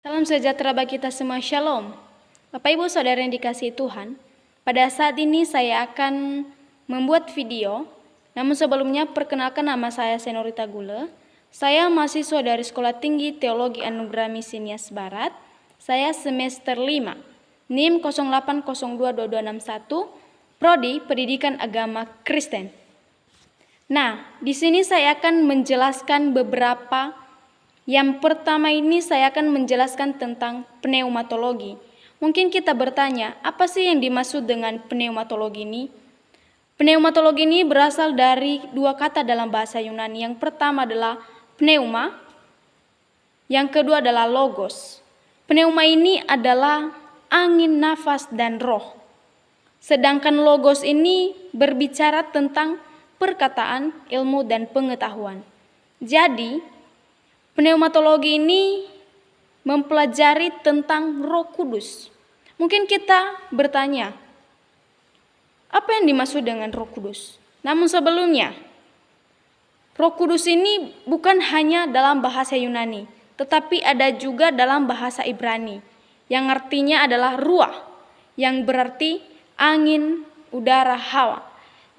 Salam sejahtera bagi kita semua, Shalom. Bapak Ibu Saudara yang dikasihi Tuhan, pada saat ini saya akan membuat video. Namun sebelumnya perkenalkan, nama saya Senorita Gule. Saya mahasiswa dari Sekolah Tinggi Teologi Anugerah Misi Nias Barat. Saya semester 5, NIM 08022261, Prodi Pendidikan Agama Kristen. Nah, di sini saya akan menjelaskan beberapa. Yang pertama ini saya akan menjelaskan tentang pneumatologi. Mungkin kita bertanya, apa sih yang dimaksud dengan pneumatologi ini? Pneumatologi ini berasal dari dua kata dalam bahasa Yunani. Yang pertama adalah pneuma, yang kedua adalah logos. Pneuma ini adalah angin, nafas, dan roh. Sedangkan logos ini berbicara tentang perkataan, ilmu, dan pengetahuan. Jadi, pneumatologi ini mempelajari tentang Roh Kudus. Mungkin kita bertanya, apa yang dimaksud dengan Roh Kudus? Namun sebelumnya, Roh Kudus ini bukan hanya dalam bahasa Yunani, tetapi ada juga dalam bahasa Ibrani, yang artinya adalah ruah, yang berarti angin, udara, hawa.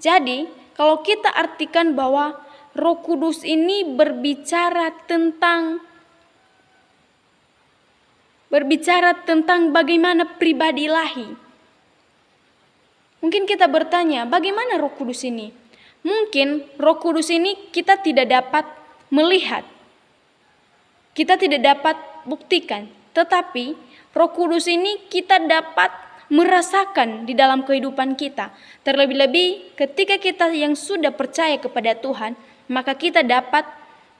Jadi, kalau kita artikan bahwa Roh Kudus ini berbicara tentang bagaimana pribadi ilahi. Mungkin kita bertanya, bagaimana Roh Kudus ini? Mungkin Roh Kudus ini kita tidak dapat melihat, kita tidak dapat buktikan, tetapi Roh Kudus ini kita dapat merasakan di dalam kehidupan kita. Terlebih-lebih ketika kita yang sudah percaya kepada Tuhan, maka kita dapat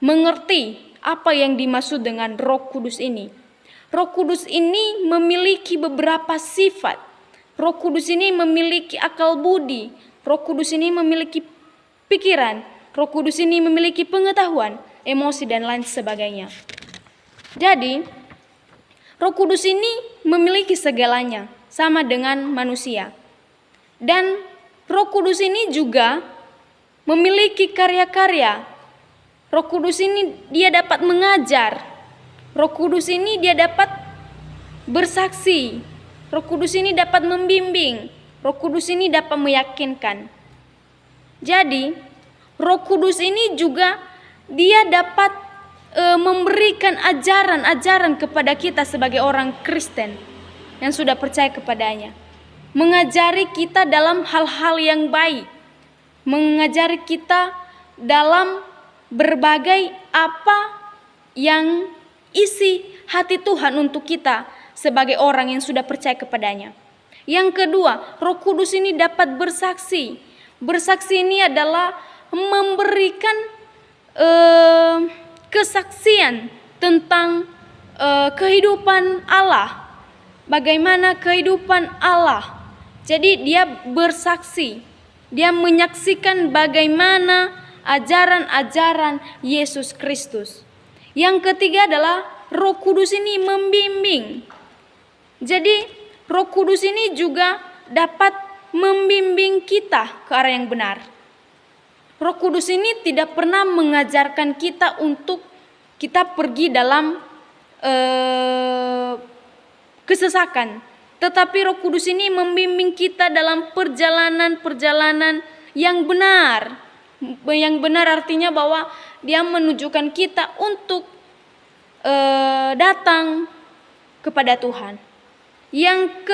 mengerti apa yang dimaksud dengan Roh Kudus ini. Roh Kudus ini memiliki beberapa sifat. Roh Kudus ini memiliki akal budi. Roh Kudus ini memiliki pikiran. Roh Kudus ini memiliki pengetahuan, emosi, dan lain sebagainya. Jadi, Roh Kudus ini memiliki segalanya, sama dengan manusia. Dan Roh Kudus ini juga memiliki karya-karya. Roh Kudus ini dia dapat mengajar. Roh Kudus ini dia dapat bersaksi. Roh Kudus ini dapat membimbing. Roh Kudus ini dapat meyakinkan. Jadi, Roh Kudus ini juga dia dapat memberikan ajaran-ajaran kepada kita sebagai orang Kristen yang sudah percaya kepadanya. Mengajari kita dalam hal-hal yang baik. Mengajari kita dalam berbagai apa yang isi hati Tuhan untuk kita sebagai orang yang sudah percaya kepadanya. Yang kedua, Roh Kudus ini dapat bersaksi. Bersaksi ini adalah memberikan kesaksian tentang kehidupan Allah. Bagaimana kehidupan Allah. Jadi dia bersaksi. Dia menyaksikan bagaimana ajaran-ajaran Yesus Kristus. Yang ketiga adalah Roh Kudus ini membimbing. Jadi Roh Kudus ini juga dapat membimbing kita ke arah yang benar. Roh Kudus ini tidak pernah mengajarkan kita untuk kita pergi dalam kesesakan. Tetapi Roh Kudus ini membimbing kita dalam perjalanan-perjalanan yang benar. Yang benar artinya bahwa dia menunjukkan kita untuk datang kepada Tuhan. Yang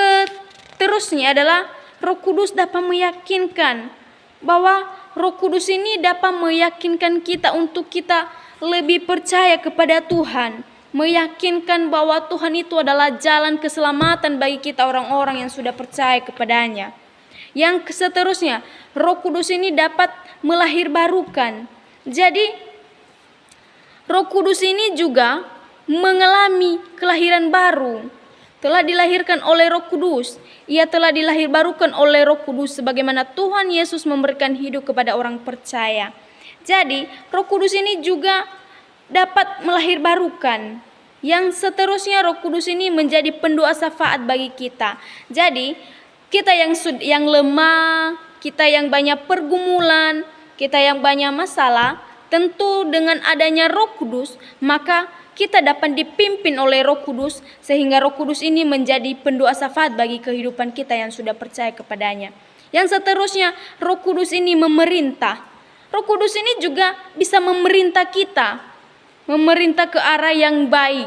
terusnya adalah Roh Kudus dapat meyakinkan bahwa Roh Kudus ini dapat meyakinkan kita untuk kita lebih percaya kepada Tuhan. Meyakinkan bahwa Tuhan itu adalah jalan keselamatan bagi kita orang-orang yang sudah percaya kepadanya. Yang seterusnya, Roh Kudus ini dapat melahirbarukan. Jadi, Roh Kudus ini juga mengalami kelahiran baru. Telah dilahirkan oleh Roh Kudus. Ia telah dilahirbarukan oleh Roh Kudus sebagaimana Tuhan Yesus memberikan hidup kepada orang percaya. Jadi, Roh Kudus ini juga dapat melahirbarukan. Yang seterusnya Roh Kudus ini menjadi pendoa syafaat bagi kita. Jadi kita yang lemah, kita yang banyak pergumulan, kita yang banyak masalah, tentu dengan adanya Roh Kudus maka kita dapat dipimpin oleh Roh Kudus, sehingga Roh Kudus ini menjadi pendoa syafaat bagi kehidupan kita yang sudah percaya kepadanya. Yang seterusnya, Roh Kudus ini memerintah. Roh Kudus ini juga bisa memerintah kita, memerintah ke arah yang baik.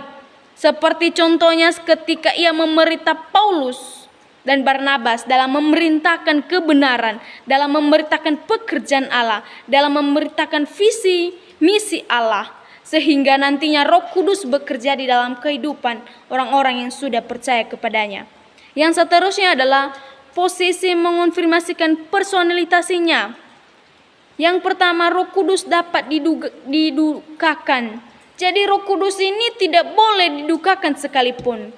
Seperti contohnya ketika ia memerintah Paulus dan Barnabas dalam memerintahkan kebenaran, dalam memerintahkan pekerjaan Allah, dalam memerintahkan visi misi Allah, sehingga nantinya Roh Kudus bekerja di dalam kehidupan orang-orang yang sudah percaya kepadanya. Yang seterusnya adalah posisi mengonfirmasikan personalitasinya. Yang pertama, Roh Kudus dapat didukakan. Jadi Roh Kudus ini tidak boleh didukakan sekalipun.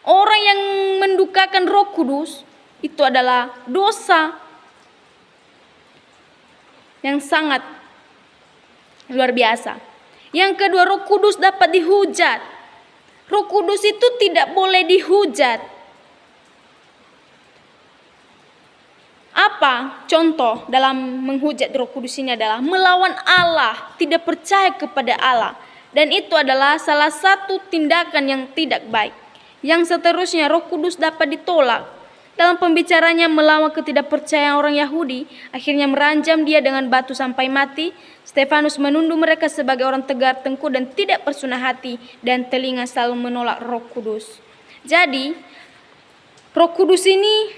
Orang yang mendukakan Roh Kudus itu adalah dosa yang sangat luar biasa. Yang kedua, Roh Kudus dapat dihujat. Roh Kudus itu tidak boleh dihujat. Apa contoh dalam menghujat Roh Kudus ini adalah melawan Allah, tidak percaya kepada Allah. Dan itu adalah salah satu tindakan yang tidak baik. Yang seterusnya, Roh Kudus dapat ditolak. Dalam pembicaranya melawan ketidakpercayaan orang Yahudi, akhirnya meranjam dia dengan batu sampai mati. Stefanus menuduh mereka sebagai orang tegar tengkuk dan tidak bersunah hati, dan telinga selalu menolak Roh Kudus. Jadi, Roh Kudus ini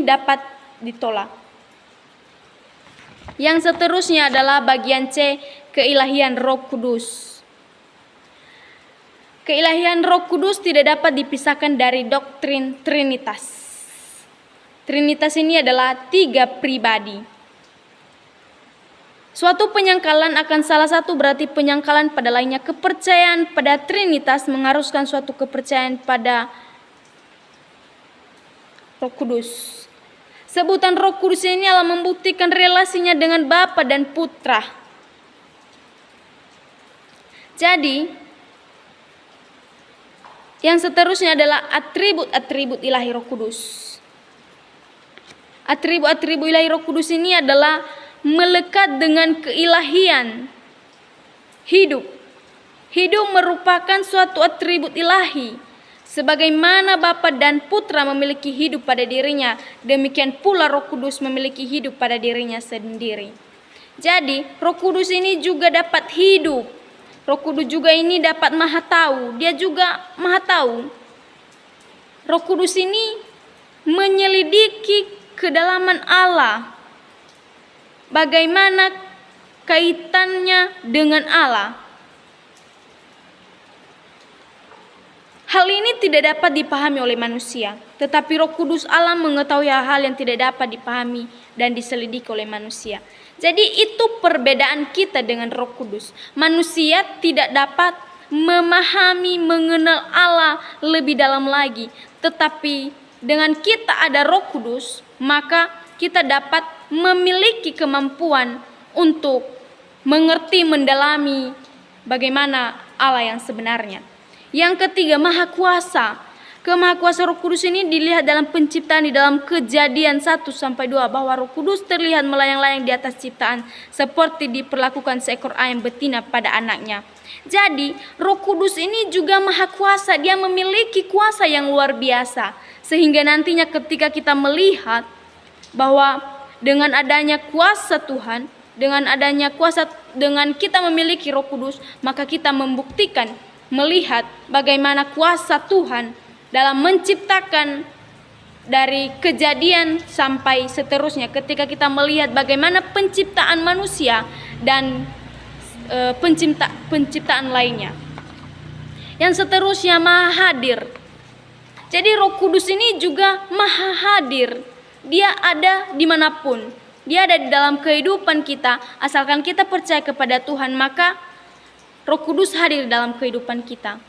dapat ditolak. Yang seterusnya adalah bagian C, keilahian Roh Kudus. Keilahian Roh Kudus tidak dapat dipisahkan dari doktrin Trinitas. Trinitas ini adalah 3 pribadi. Suatu penyangkalan akan salah satu berarti penyangkalan pada lainnya. Kepercayaan pada Trinitas mengharuskan suatu kepercayaan pada Roh Kudus. Sebutan Roh Kudus ini adalah membuktikan relasinya dengan Bapa dan Putra. Jadi, yang seterusnya adalah atribut-atribut ilahi Roh Kudus. Atribut-atribut ilahi Roh Kudus ini adalah melekat dengan keilahian. Hidup merupakan suatu atribut ilahi. Sebagaimana Bapa dan Putra memiliki hidup pada dirinya, demikian pula Roh Kudus memiliki hidup pada dirinya sendiri. Jadi, Roh Kudus ini juga dapat hidup. Roh Kudus juga ini dapat maha tahu. Dia juga maha tahu. Roh Kudus ini menyelidiki kedalaman Allah. Bagaimana kaitannya dengan Allah. Hal ini tidak dapat dipahami oleh manusia, tetapi Roh Kudus Allah mengetahui hal yang tidak dapat dipahami dan diselidiki oleh manusia. Jadi itu perbedaan kita dengan Roh Kudus. Manusia tidak dapat memahami, mengenal Allah lebih dalam lagi. Tetapi dengan kita ada Roh Kudus, maka kita dapat memiliki kemampuan untuk mengerti, mendalami bagaimana Allah yang sebenarnya. Yang ketiga, Maha Kuasa. Kemahakuasaan Roh Kudus ini dilihat dalam penciptaan di dalam Kejadian 1-2 bahwa Roh Kudus terlihat melayang-layang di atas ciptaan seperti diperlakukan seekor ayam betina pada anaknya. Jadi, Roh Kudus ini juga Maha Kuasa. Dia memiliki kuasa yang luar biasa. Sehingga nantinya ketika kita melihat bahwa dengan adanya kuasa Tuhan, dengan kita memiliki Roh Kudus, maka kita membuktikan, melihat bagaimana kuasa Tuhan dalam menciptakan dari Kejadian sampai seterusnya. Ketika kita melihat bagaimana penciptaan manusia dan penciptaan lainnya. Yang seterusnya, Maha Hadir. Jadi Roh Kudus ini juga Maha Hadir. Dia ada dimanapun. Dia ada di dalam kehidupan kita. Asalkan kita percaya kepada Tuhan, maka Roh Kudus hadir dalam kehidupan kita.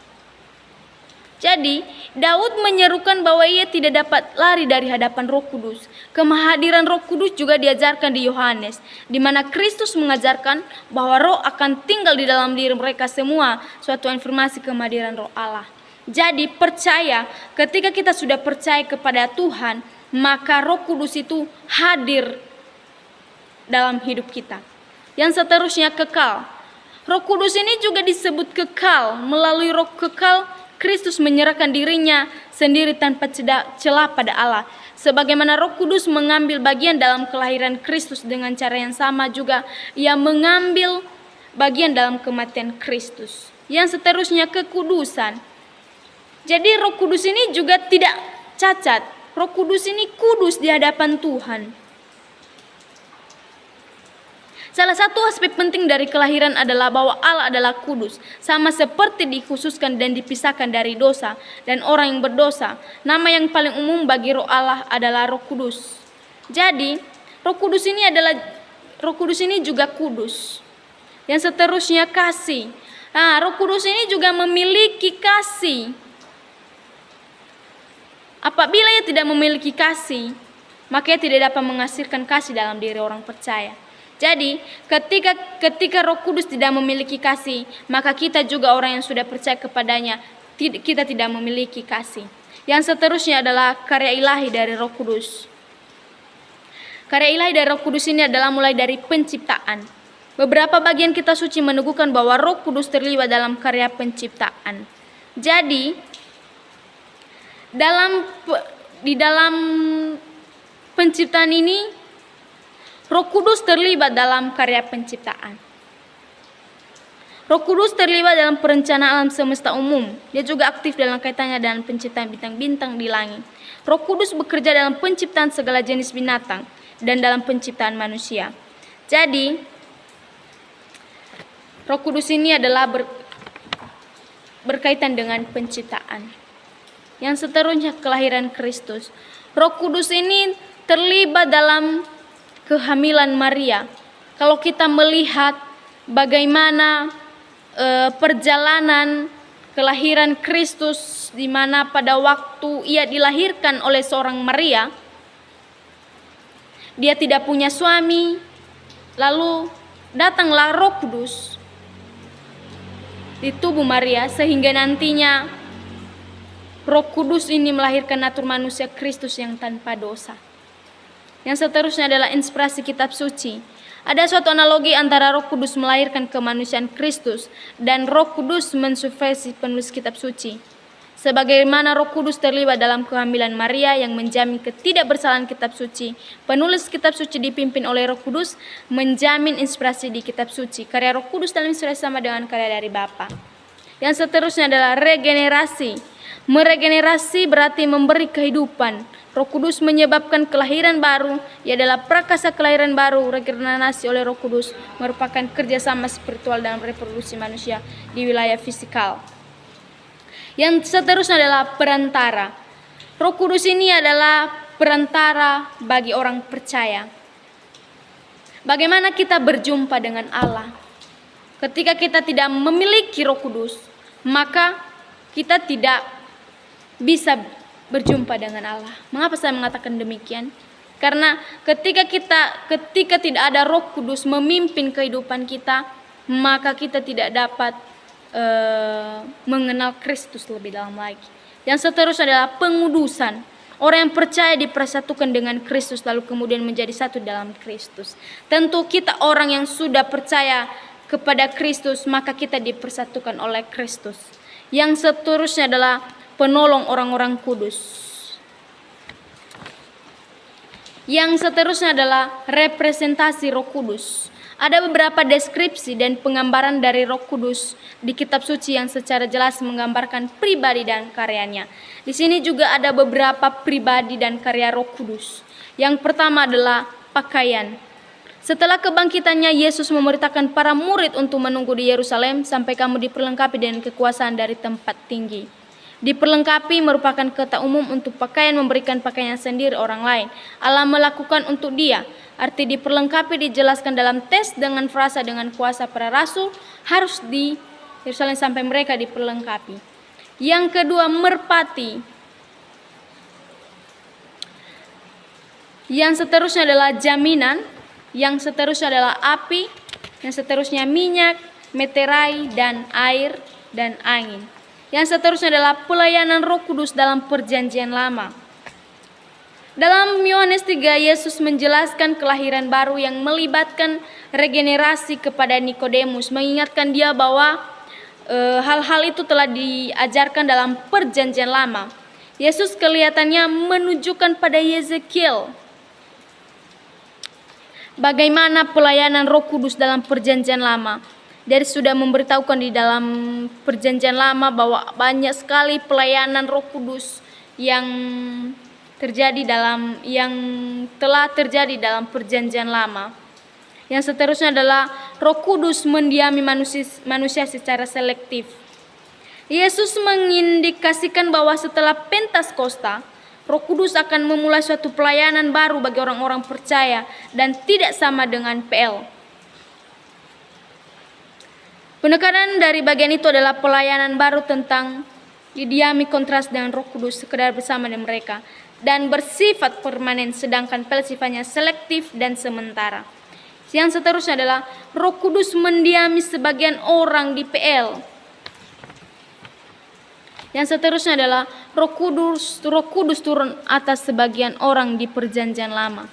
Jadi, Daud menyerukan bahwa ia tidak dapat lari dari hadapan Roh Kudus. Kemahadiran Roh Kudus juga diajarkan di Yohanes, di mana Kristus mengajarkan bahwa Roh akan tinggal di dalam diri mereka semua, suatu informasi kemahadiran Roh Allah. Jadi, percaya, ketika kita sudah percaya kepada Tuhan, maka Roh Kudus itu hadir dalam hidup kita. Yang seterusnya kekal. Roh Kudus ini juga disebut kekal. Melalui roh kekal, Kristus menyerahkan dirinya sendiri tanpa celah pada Allah. Sebagaimana Roh Kudus mengambil bagian dalam kelahiran Kristus, dengan cara yang sama juga Ia mengambil bagian dalam kematian Kristus. Yang seterusnya kekudusan. Jadi Roh Kudus ini juga tidak cacat. Roh Kudus ini kudus di hadapan Tuhan. Salah satu aspek penting dari kelahiran adalah bahwa Allah adalah kudus, sama seperti dikhususkan dan dipisahkan dari dosa dan orang yang berdosa. Nama yang paling umum bagi Roh Allah adalah Roh Kudus. Jadi, Roh Kudus ini juga kudus. Yang seterusnya kasih. Nah, Roh Kudus ini juga memiliki kasih. Apabila Ia tidak memiliki kasih, maka Ia tidak dapat menghasilkan kasih dalam diri orang percaya. Jadi, ketika Roh Kudus tidak memiliki kasih, maka kita juga orang yang sudah percaya kepadanya, kita tidak memiliki kasih. Yang seterusnya adalah karya ilahi dari Roh Kudus. Karya ilahi dari Roh Kudus ini adalah mulai dari penciptaan. Beberapa bagian kitab suci meneguhkan bahwa Roh Kudus terlibat dalam karya penciptaan. Jadi, di dalam penciptaan ini, Roh Kudus terlibat dalam karya penciptaan. Roh Kudus terlibat dalam perencanaan alam semesta umum. Dia juga aktif dalam kaitannya dengan penciptaan bintang-bintang di langit. Roh Kudus bekerja dalam penciptaan segala jenis binatang dan dalam penciptaan manusia. Jadi, Roh Kudus ini adalah berkaitan dengan penciptaan. Yang seterusnya kelahiran Kristus. Roh Kudus ini terlibat dalam kehamilan Maria. Kalau kita melihat bagaimana perjalanan kelahiran Kristus, di mana pada waktu Ia dilahirkan oleh seorang Maria, Dia tidak punya suami, lalu datanglah Roh Kudus di tubuh Maria, sehingga nantinya Roh Kudus ini melahirkan natur manusia Kristus yang tanpa dosa. Yang seterusnya adalah inspirasi kitab suci. Ada suatu analogi antara Roh Kudus melahirkan kemanusiaan Kristus dan Roh Kudus mensubversi penulis kitab suci. Sebagaimana Roh Kudus terlibat dalam kehamilan Maria yang menjamin ketidakbersalahan kitab suci, penulis kitab suci dipimpin oleh Roh Kudus menjamin inspirasi di kitab suci. Karya Roh Kudus dalam inspirasi sama dengan karya dari Bapa. Yang seterusnya adalah regenerasi. Meregenerasi berarti memberi kehidupan. Roh Kudus menyebabkan kelahiran baru. Ia adalah prakasa kelahiran baru. Regenerasi oleh Roh Kudus merupakan kerjasama spiritual dalam reproduksi manusia di wilayah fisikal. Yang seterusnya adalah perantara. Roh Kudus ini adalah perantara bagi orang percaya. Bagaimana kita berjumpa dengan Allah? Ketika kita tidak memiliki Roh Kudus, maka kita tidak bisa berjumpa dengan Allah. Mengapa saya mengatakan demikian? Karena ketika tidak ada Roh Kudus memimpin kehidupan kita, maka kita tidak dapat mengenal Kristus lebih dalam lagi. Yang seterusnya adalah pengudusan. Orang yang percaya dipersatukan dengan Kristus lalu kemudian menjadi satu dalam Kristus. Tentu kita orang yang sudah percaya kepada Kristus, maka kita dipersatukan oleh Kristus. Yang seterusnya adalah penolong orang-orang kudus. Yang seterusnya adalah representasi Roh Kudus. Ada beberapa deskripsi dan penggambaran dari Roh Kudus di kitab suci yang secara jelas menggambarkan pribadi dan karyanya. Di sini juga ada beberapa pribadi dan karya Roh Kudus. Yang pertama adalah pakaian. Setelah kebangkitannya, Yesus memerintahkan para murid untuk menunggu di Yerusalem sampai kamu diperlengkapi dengan kekuasaan dari tempat tinggi. Diperlengkapi merupakan kata umum untuk pakaian memberikan pakaian sendiri orang lain. Allah melakukan untuk dia. Arti diperlengkapi dijelaskan dalam teks dengan frasa dengan kuasa para rasul harus di Yerusalem sampai mereka diperlengkapi. Yang kedua, merpati. Yang seterusnya adalah jaminan. Yang seterusnya adalah api. Yang seterusnya minyak, meterai, dan air, dan angin. Yang seterusnya adalah pelayanan Roh Kudus dalam perjanjian lama. Dalam Yohanes 3, Yesus menjelaskan kelahiran baru yang melibatkan regenerasi kepada Nikodemus, mengingatkan dia bahwa hal-hal itu telah diajarkan dalam Perjanjian Lama. Yesus kelihatannya menunjukkan pada Yezekiel bagaimana pelayanan Roh Kudus dalam Perjanjian Lama. Jadi sudah memberitahukan di dalam Perjanjian Lama bahwa banyak sekali pelayanan Roh Kudus yang telah terjadi dalam Perjanjian Lama. Yang seterusnya adalah Roh Kudus mendiami manusia secara selektif. Yesus mengindikasikan bahwa setelah Pentakosta, Roh Kudus akan memulai suatu pelayanan baru bagi orang-orang percaya dan tidak sama dengan PL. Penekanan dari bagian itu adalah pelayanan baru tentang didiami kontras dengan Roh Kudus sekedar bersama dengan mereka dan bersifat permanen, sedangkan PL sifatnya selektif dan sementara. Yang seterusnya adalah Roh Kudus mendiami sebagian orang di PL. Yang seterusnya adalah Roh Kudus turun atas sebagian orang di Perjanjian Lama.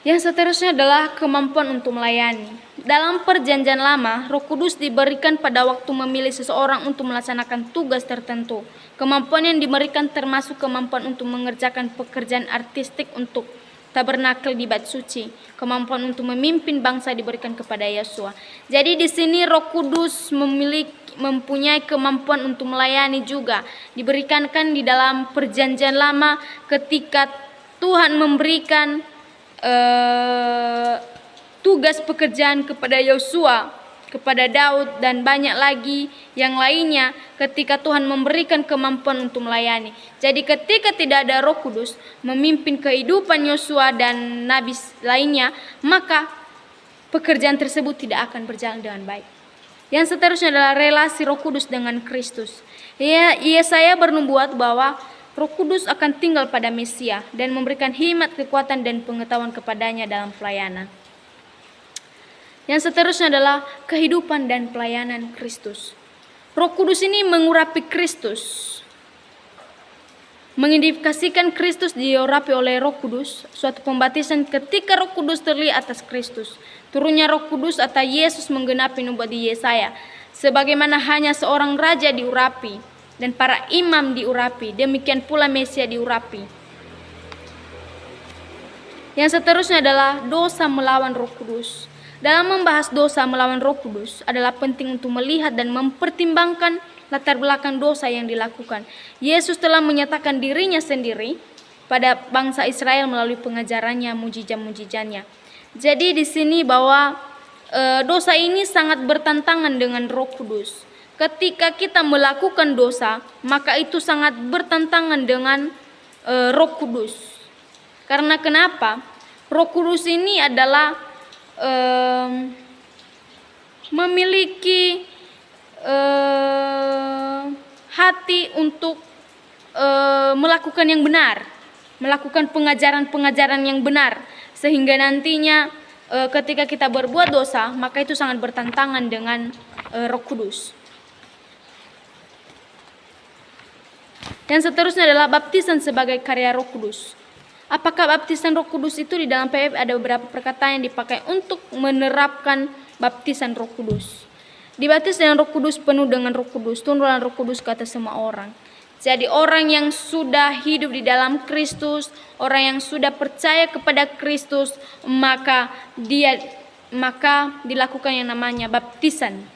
Yang seterusnya adalah kemampuan untuk melayani. Dalam Perjanjian Lama, Roh Kudus diberikan pada waktu memilih seseorang untuk melaksanakan tugas tertentu. Kemampuan yang diberikan termasuk kemampuan untuk mengerjakan pekerjaan artistik untuk tabernakel di Bait Suci. Kemampuan untuk memimpin bangsa diberikan kepada Yosua. Jadi di sini Roh Kudus mempunyai kemampuan untuk melayani juga. Diberikan kan di dalam Perjanjian Lama ketika Tuhan memberikan tugas pekerjaan kepada Yosua, kepada Daud dan banyak lagi yang lainnya ketika Tuhan memberikan kemampuan untuk melayani. Jadi ketika tidak ada Roh Kudus memimpin kehidupan Yosua dan nabi lainnya, maka pekerjaan tersebut tidak akan berjalan dengan baik. Yang seterusnya adalah relasi Roh Kudus dengan Kristus. Yesaya bernubuat bahwa Roh Kudus akan tinggal pada Mesia dan memberikan hikmat, kekuatan dan pengetahuan kepadanya dalam pelayanan. Yang seterusnya adalah kehidupan dan pelayanan Kristus. Roh Kudus ini mengurapi Kristus. Mengidentifikasikan Kristus diurapi oleh Roh Kudus, suatu pembaptisan ketika Roh Kudus terlihat atas Kristus. Turunnya Roh Kudus atau Yesus menggenapi nubuat di Yesaya. Sebagaimana hanya seorang raja diurapi dan para imam diurapi, demikian pula Mesia diurapi. Yang seterusnya adalah dosa melawan Roh Kudus. Dalam membahas dosa melawan Roh Kudus adalah penting untuk melihat dan mempertimbangkan latar belakang dosa yang dilakukan. Yesus telah menyatakan dirinya sendiri pada bangsa Israel melalui pengajarannya, mujizat-mujizatnya. Jadi di sini bahwa dosa ini sangat bertentangan dengan Roh Kudus. Ketika kita melakukan dosa, maka itu sangat bertentangan dengan Roh Kudus. Karena kenapa? Roh Kudus ini adalah memiliki hati untuk melakukan yang benar, melakukan pengajaran-pengajaran yang benar, sehingga nantinya ketika kita berbuat dosa, maka itu sangat bertentangan dengan Roh Kudus. Yang seterusnya adalah baptisan sebagai karya Roh Kudus. Apakah baptisan Roh Kudus itu di dalam PF ada beberapa perkataan yang dipakai untuk menerapkan baptisan Roh Kudus. Dibaptis dengan Roh Kudus, penuh dengan Roh Kudus, turunlah Roh Kudus ke atas semua orang. Jadi orang yang sudah hidup di dalam Kristus, orang yang sudah percaya kepada Kristus, maka dilakukan yang namanya baptisan.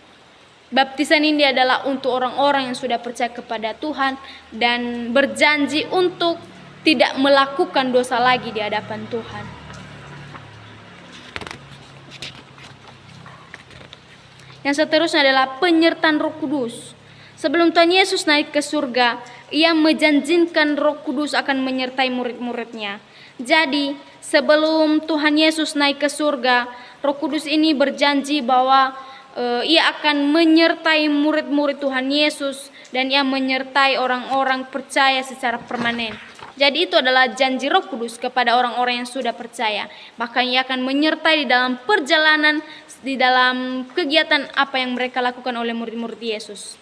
Baptisan ini adalah untuk orang-orang yang sudah percaya kepada Tuhan dan berjanji untuk tidak melakukan dosa lagi di hadapan Tuhan. Yang seterusnya adalah penyertaan Roh Kudus. Sebelum Tuhan Yesus naik ke surga, Ia menjanjikan Roh Kudus akan menyertai murid-muridnya. Jadi sebelum Tuhan Yesus naik ke surga, Roh Kudus ini berjanji bahwa Ia akan menyertai murid-murid Tuhan Yesus dan Ia menyertai orang-orang percaya secara permanen. Jadi itu adalah janji Roh Kudus kepada orang-orang yang sudah percaya. Bahkan Ia akan menyertai di dalam perjalanan, di dalam kegiatan apa yang mereka lakukan oleh murid-murid Yesus.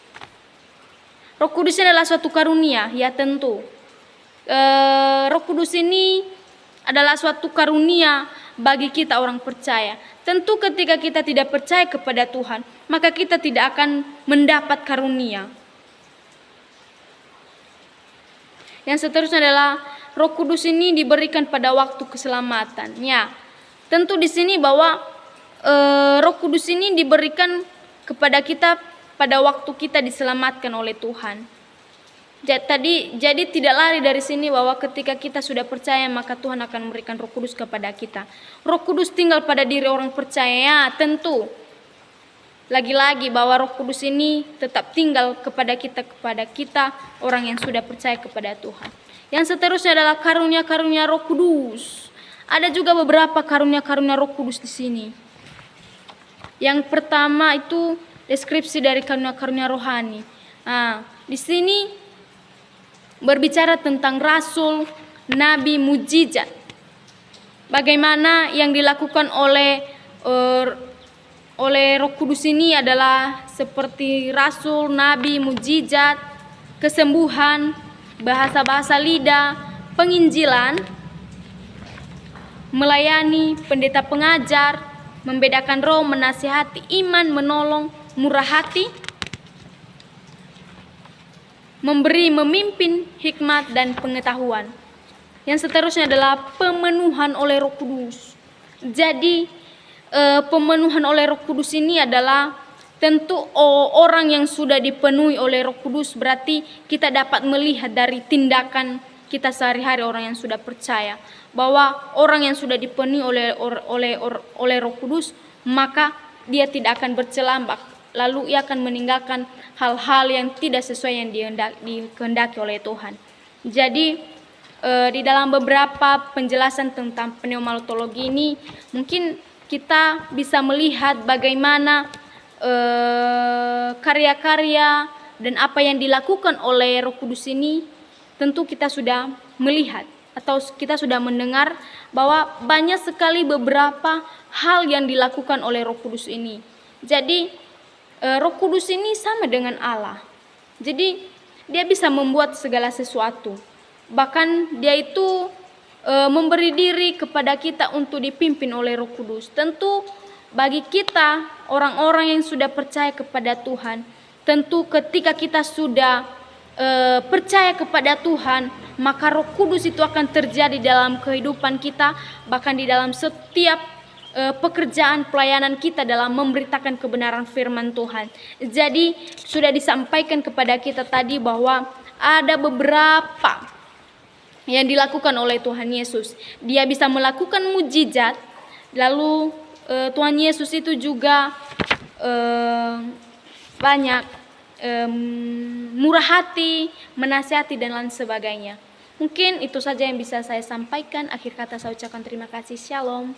Roh Kudus adalah suatu karunia, ya tentu. Roh Kudus ini adalah suatu karunia bagi kita orang percaya. Tentu ketika kita tidak percaya kepada Tuhan, maka kita tidak akan mendapat karunia. Yang seterusnya adalah Roh Kudus ini diberikan pada waktu keselamatan. Ya, tentu di sini bahwa Roh Kudus ini diberikan kepada kita pada waktu kita diselamatkan oleh Tuhan. Jadi tidak lari dari sini bahwa ketika kita sudah percaya maka Tuhan akan memberikan Roh Kudus kepada kita. Roh Kudus tinggal pada diri orang percaya, tentu. Lagi-lagi bahwa Roh Kudus ini tetap tinggal kepada kita orang yang sudah percaya kepada Tuhan. Yang seterusnya adalah karunia-karunia Roh Kudus. Ada juga beberapa karunia-karunia Roh Kudus di sini. Yang pertama itu deskripsi dari karunia-karunia rohani. Nah, di sini berbicara tentang rasul, nabi, mujizat. Bagaimana yang dilakukan oleh Roh Kudus ini adalah seperti rasul, nabi, mujizat, kesembuhan, bahasa-bahasa lidah, penginjilan, melayani, pendeta pengajar, membedakan roh, menasihati, iman, menolong, murah hati, memberi, memimpin, hikmat, dan pengetahuan. Yang seterusnya adalah pemenuhan oleh Roh Kudus. Jadi pemenuhan oleh Roh Kudus ini adalah tentu orang yang sudah dipenuhi oleh Roh Kudus, berarti kita dapat melihat dari tindakan kita sehari-hari orang yang sudah percaya bahwa orang yang sudah dipenuhi oleh Roh Kudus, maka dia tidak akan bercelambak, lalu ia akan meninggalkan hal-hal yang tidak sesuai yang dikehendaki oleh Tuhan. Jadi di dalam beberapa penjelasan tentang pneumatologi ini mungkin kita bisa melihat bagaimana karya-karya dan apa yang dilakukan oleh Roh Kudus ini. Tentu kita sudah melihat atau kita sudah mendengar bahwa banyak sekali beberapa hal yang dilakukan oleh Roh Kudus ini. Jadi Roh Kudus ini sama dengan Allah. Jadi dia bisa membuat segala sesuatu. Bahkan dia itu memberi diri kepada kita untuk dipimpin oleh Roh Kudus. Tentu bagi kita orang-orang yang sudah percaya kepada Tuhan, tentu ketika kita sudah percaya kepada Tuhan, maka Roh Kudus itu akan terjadi dalam kehidupan kita, bahkan di dalam setiap pekerjaan pelayanan kita dalam memberitakan kebenaran firman Tuhan. Jadi sudah disampaikan kepada kita tadi bahwa ada beberapa yang dilakukan oleh Tuhan Yesus. Dia bisa melakukan mujizat, lalu Tuhan Yesus itu juga banyak murah hati, menasihati, dan lain sebagainya. Mungkin itu saja yang bisa saya sampaikan. Akhir kata saya ucapkan terima kasih. Shalom.